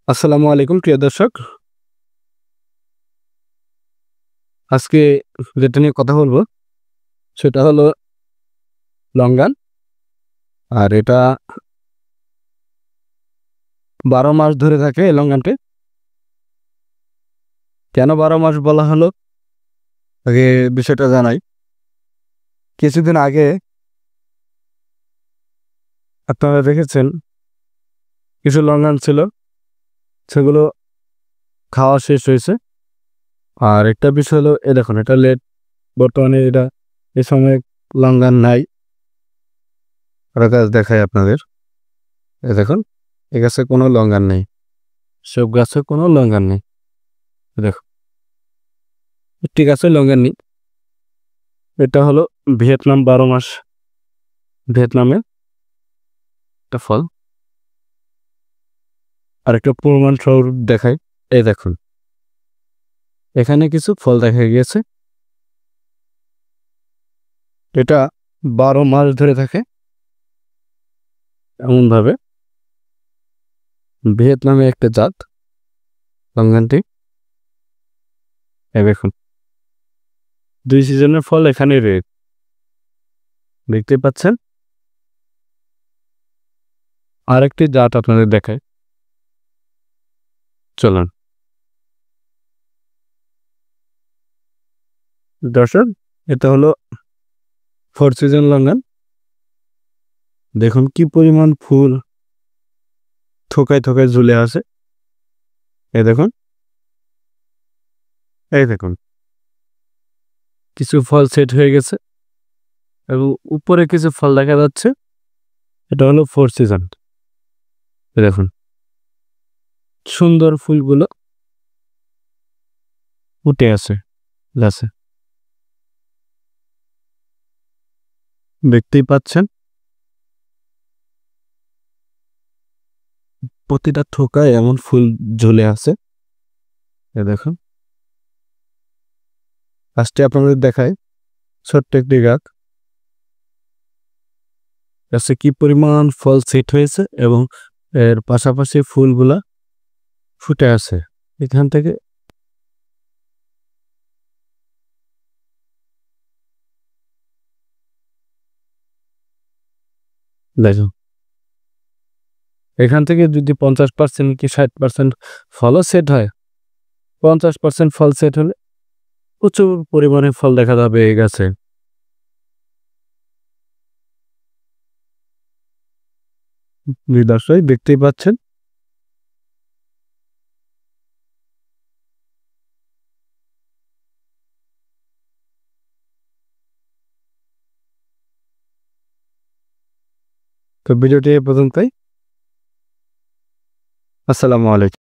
আসসালামু আলাইকুম প্রিয় দর্শক। আজকে যেটা নিয়ে কথা বলবো সেটা হলো লঙ্ঘন। আর এটা ১২ মাস ধরে থাকে এই লঙ্ঘনটি। কেন ১২ মাস বলা হলো? আগে বিষয়টা জানাই। কিছুদিন আগে আপনারা দেখেছেন কিছু লঙ্ঘন ছিল, সেগুলো খাওয়া শেষ হয়েছে। আর একটা বিষয় হলো দেখুন এটা লেট, বর্তমানে এটা এ সময় লঙ্ঘন নাই। আরেক গাছ দেখাই আপনাদের। দেখুন এ গাছে কোনো লঙ্ঘন নেই, সব গাছে কোনো লঙ্ঘন নেই। দেখুন একটি গাছে লঙ্ঘন নেই। এটা হলো ভিয়েতনাম ১২ মাস, ভিয়েতনামের একটা ফল। আরেকটা প্রমাণ সহ দেখাই। এই দেখুন এখানে কিছু ফল দেখা গিয়েছে। এটা ১২ মাস ধরে থাকে এমনভাবে। ভিয়েতনামে একটা জাত লঙ্ঘনটি। এই দেখুন ২ সিজনের ফল এখানে রয়েছে, দেখতে পাচ্ছেন। আরেকটি জাত আপনাদের দেখায়, চলুন দর্শক। এটা হলো 4 সিজন লঙ্ঘন। দেখুন কি পরিমাণ ফুল থোকায় থোকায় ঝুলে আছে। এই দেখুন, এই দেখুন কিছু ফল সেট হয়ে গেছে এবং উপরে কিছু ফল দেখা যাচ্ছে। এটা হলো 4 সিজন। দেখুন সুন্দর ফুলগুলো ফুটে আছে গাছে, দেখতেই পাচ্ছেন। প্রতিটা থোকায় এমন ফুল ঝুলে আছে। এ দেখুন গাছটি আপনাদের দেখায়, ছোট্ট একটি গাছ। গাছে কি পরিমাণ ফল সেট হয়েছে এবং এর পাশাপাশি ফুলগুলা ফুটে আছে এখান থেকে। দেখুন এখান থেকে যদি 50% কি 60% ফলও সেট হয়, 50% ফল সেট হলে প্রচুর পরিমাণে ফল দেখা যাবে এই গাছে। দর্শক দেখতেই পাচ্ছেন। তো ভিডিওটি এ পর্যন্তই। আসসালামু আলাইকুম।